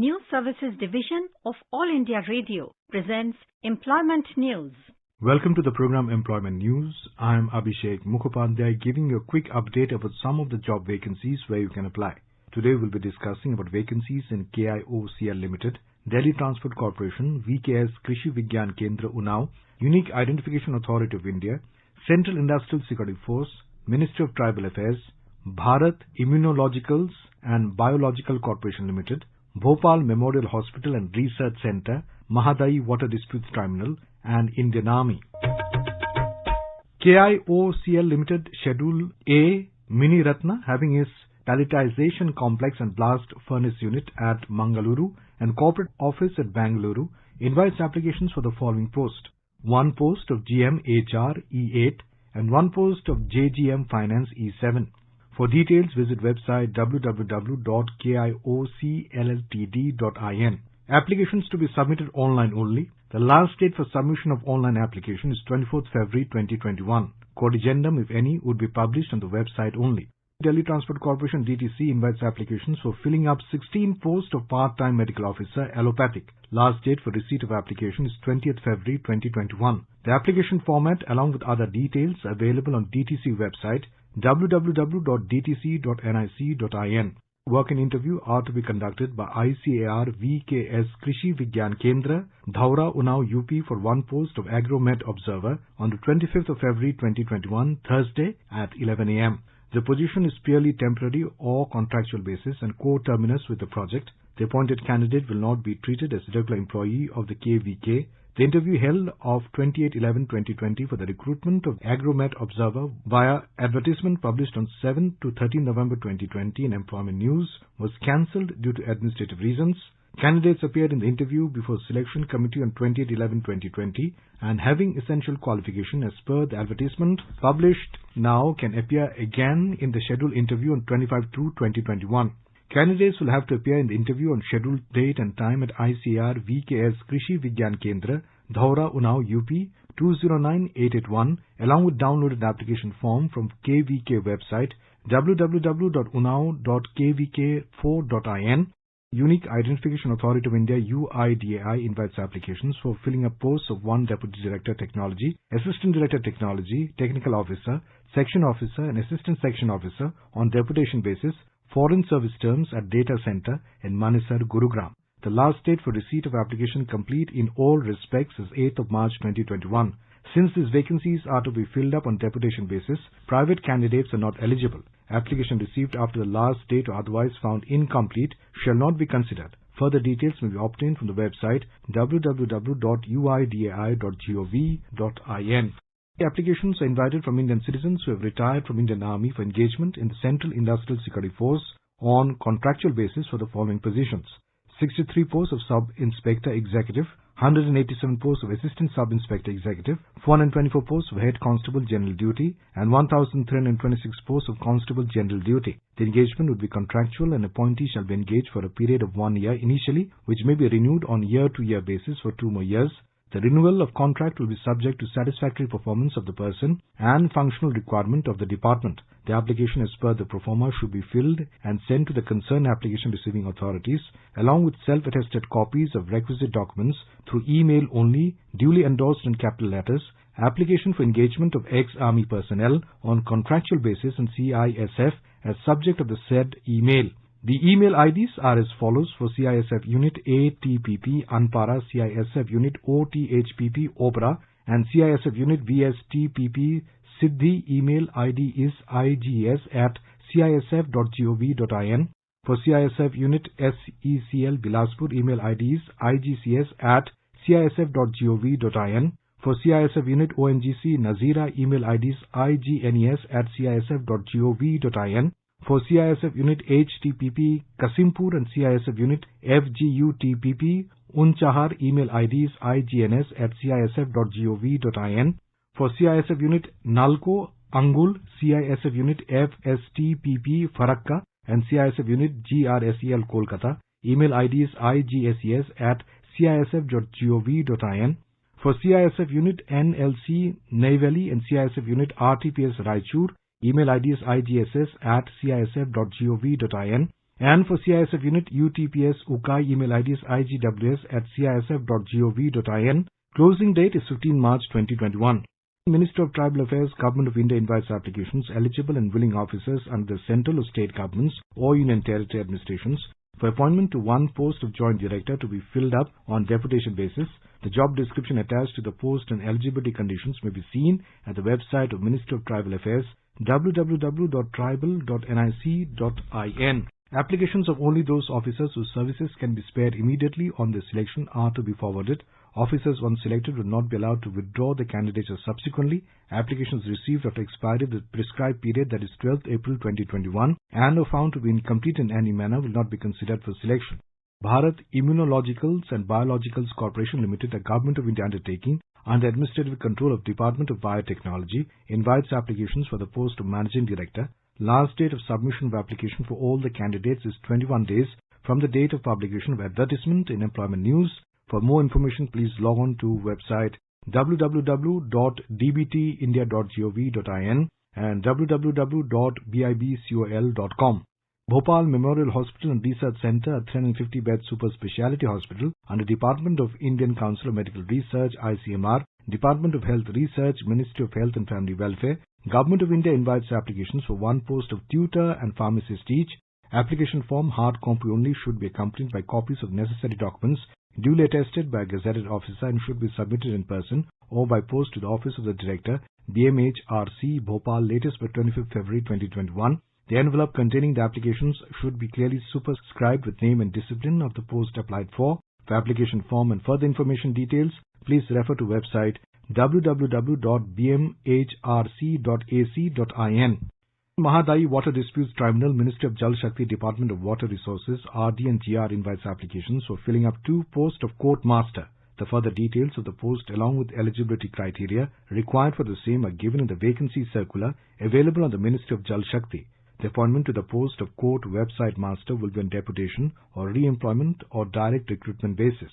News Services Division of All India Radio presents Employment News. Welcome to the program Employment News. I am Abhishek Mukhopadhyay giving you a quick update about some of the job vacancies where you can apply. Today we'll be discussing about vacancies in KIOCL Limited, Delhi Transport Corporation, VKS Krishi Vigyan Kendra Unnao, Unique Identification Authority of India, Central Industrial Security Force, Ministry of Tribal Affairs, Bharat Immunologicals and Biological Corporation Limited, Bhopal Memorial Hospital and Research Centre, Mahadai Water Disputes Tribunal and Indian Army. KIOCL Limited Schedule A Mini Ratna having its palletization complex and blast furnace unit at Mangaluru and corporate office at Bangalore invites applications for the following post. One post of GM HR E8 and one post of JGM Finance E7. For details, visit website www.kioclltd.in. Applications to be submitted online only. The last date for submission of online application is 24th February 2021. Corrigendum, if any, would be published on the website only. Delhi Transport Corporation DTC invites applications for filling up 16 posts of part-time medical officer allopathic. Last date for receipt of application is 20th February 2021. The application format along with other details are available on DTC website www.dtc.nic.in. Work and interview are to be conducted by ICAR VKS Krishi Vigyan Kendra, Dhaura Unnao UP for one post of Agromet Observer on the 25th of February 2021, Thursday at 11 a.m. The position is purely temporary or contractual basis and co-terminus with the project. The appointed candidate will not be treated as a regular employee of the KVK. The interview held of 28/11/2020 for the recruitment of Agromet Observer via advertisement published on 7 to 13 November 2020 in Employment News was cancelled due to administrative reasons. Candidates appeared in the interview before Selection Committee on 28/11/2020 and having essential qualification as per the advertisement published now can appear again in the scheduled interview on 25/2/2021. Candidates will have to appear in the interview on scheduled date and time at ICAR VKS Krishi Vigyan Kendra, Dhaura Unnao UP 209881 along with downloaded application form from KVK website www.unnao.kvk4.in. Unique Identification Authority of India UIDAI invites applications for filling up posts of one Deputy Director Technology, Assistant Director Technology, Technical Officer, Section Officer and Assistant Section Officer on deputation basis, foreign service terms at Data Center in Manesar, Gurugram. The last date for receipt of application complete in all respects is 8th of March 2021. Since these vacancies are to be filled up on deputation basis, private candidates are not eligible. Application received after the last date or otherwise found incomplete shall not be considered. Further details may be obtained from the website www.uidai.gov.in. Applications are invited from Indian citizens who have retired from Indian Army for engagement in the Central Industrial Security Force on contractual basis for the following positions. 63 posts of Sub-Inspector Executive, 187 posts of Assistant Sub-Inspector Executive, 424 posts of Head Constable General Duty, and 1,326 posts of Constable General Duty. The engagement would be contractual and appointee shall be engaged for a period of 1 year initially, which may be renewed on year-to-year basis for 2 more years. The renewal of contract will be subject to satisfactory performance of the person and functional requirement of the department. The application as per the proforma should be filled and sent to the concerned application receiving authorities along with self-attested copies of requisite documents through email only, duly endorsed in capital letters. Application for engagement of ex-army personnel on contractual basis in CISF as subject of the said email. The email IDs are as follows for CISF Unit ATPP Anpara, CISF Unit OTHPP Obra and CISF Unit VSTPP Siddhi. Email ID is igs@cisf.gov.in. For CISF Unit SECL Bilaspur, email ID is igcs@cisf.gov.in. For CISF Unit ONGC Nazira, email ID is ignes@cisf.gov.in. For CISF Unit HTPP Kasimpur and CISF Unit FGUTPP Unchahar, email ID is igns@cisf.gov.in. For CISF Unit Nalco Angul, CISF Unit FSTPP Farakka and CISF Unit GRSEL Kolkata, email ID is igses@cisf.gov.in. For CISF Unit NLC Neyveli and CISF Unit RTPS Raichur, email ID is igss@cisf.gov.in. And for CISF unit, UTPS UKAI email ID is igws@cisf.gov.in. Closing date is 15 March 2021. Minister of Tribal Affairs, Government of India invites applications eligible and willing officers under the central or state governments or union territory administrations for appointment to one post of Joint Director to be filled up on deputation basis. The job description attached to the post and eligibility conditions may be seen at the website of Ministry of Tribal Affairs, www.tribal.nic.in. Applications of only those officers whose services can be spared immediately on their selection are to be forwarded. Officers once selected will not be allowed to withdraw the candidature subsequently. Applications received after expiry of the prescribed period, that is 12th April 2021, and are found to be incomplete in any manner will not be considered for selection. Bharat Immunologicals and Biologicals Corporation Limited, a Government of India undertaking under administrative control of Department of Biotechnology, invites applications for the post of Managing Director. Last date of submission of application for all the candidates is 21 days from the date of publication of advertisement in Employment News. For more information, please log on to website www.dbtindia.gov.in and www.bibcol.com. Bhopal Memorial Hospital and Research Center, a 350-bed super speciality hospital under Department of Indian Council of Medical Research (ICMR), Department of Health Research, Ministry of Health and Family Welfare. Government of India invites applications for one post of tutor and pharmacist each. Application form, hard copy only, should be accompanied by copies of necessary documents duly attested by a gazetted officer and should be submitted in person or by post to the Office of the Director, BMHRC, Bhopal, latest by 25th February 2021. The envelope containing the applications should be clearly superscribed with name and discipline of the post applied for. For application form and further information details, please refer to website www.bmhrc.ac.in. Mahadayi Water Disputes Tribunal, Ministry of Jal Shakti, Department of Water Resources, RD and GR invites applications for filling up two posts of Court Master. The further details of the post along with eligibility criteria required for the same are given in the vacancy circular available on the Ministry of Jal Shakti. The appointment to the post of Court Website Master will be on deputation or re-employment or direct recruitment basis.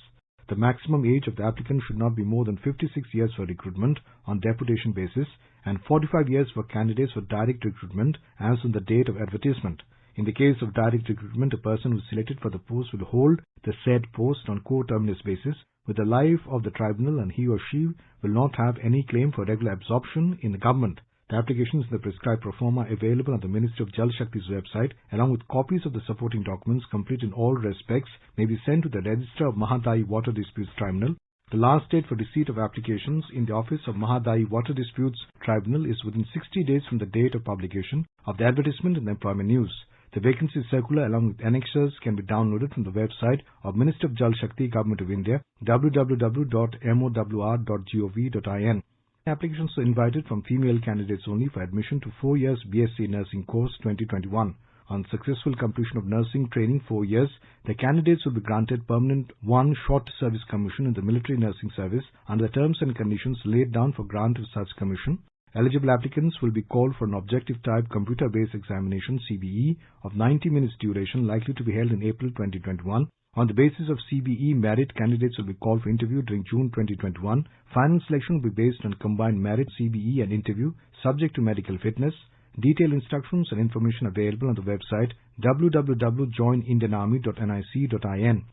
The maximum age of the applicant should not be more than 56 years for recruitment on deputation basis and 45 years for candidates for direct recruitment as on the date of advertisement. In the case of direct recruitment, a person who is selected for the post will hold the said post on co-terminus basis with the life of the tribunal and he or she will not have any claim for regular absorption in the government. The applications in the prescribed pro forma available on the Ministry of Jal Shakti's website along with copies of the supporting documents complete in all respects may be sent to the Register of Mahadayi Water Disputes Tribunal. The last date for receipt of applications in the Office of Mahadayi Water Disputes Tribunal is within 60 days from the date of publication of the advertisement in the Employment News. The vacancy circular along with annexures can be downloaded from the website of Ministry of Jal Shakti, Government of India, www.mowr.gov.in. Applications are invited from female candidates only for admission to 4 years BSc Nursing course 2021. On successful completion of nursing training 4 years, the candidates will be granted permanent 1 short service commission in the military nursing service under the terms and conditions laid down for grant of such commission. Eligible applicants will be called for an objective type computer-based examination CBE of 90 minutes duration likely to be held in April 2021. On the basis of CBE merit, candidates will be called for interview during June 2021. Final selection will be based on combined merit, CBE and interview subject to medical fitness. Detailed instructions and information available on the website www.joinindianarmy.nic.in.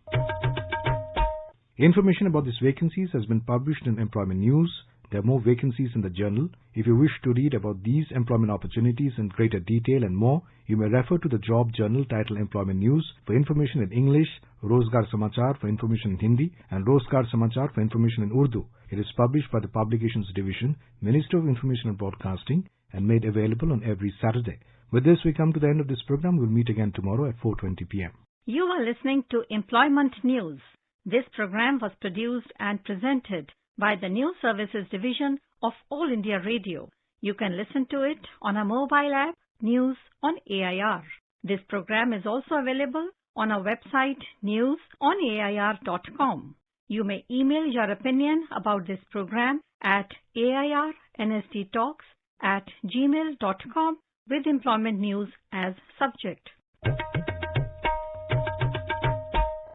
Information about these vacancies has been published in Employment News. There are more vacancies in the journal. If you wish to read about these employment opportunities in greater detail and more, you may refer to the job journal titled Employment News for information in English, Rozgar Samachar for information in Hindi, and Rozgar Samachar for information in Urdu. It is published by the Publications Division, Ministry of Information and Broadcasting, and made available on every Saturday. With this, we come to the end of this program. We'll meet again tomorrow at 4:20 p.m. You are listening to Employment News. This program was produced and presented by the News Services Division of All India Radio. You can listen to it on our mobile app, News on AIR. This program is also available on our website, newsonair.com. You may email your opinion about this program at airnsttalks@gmail.com with employment news as subject.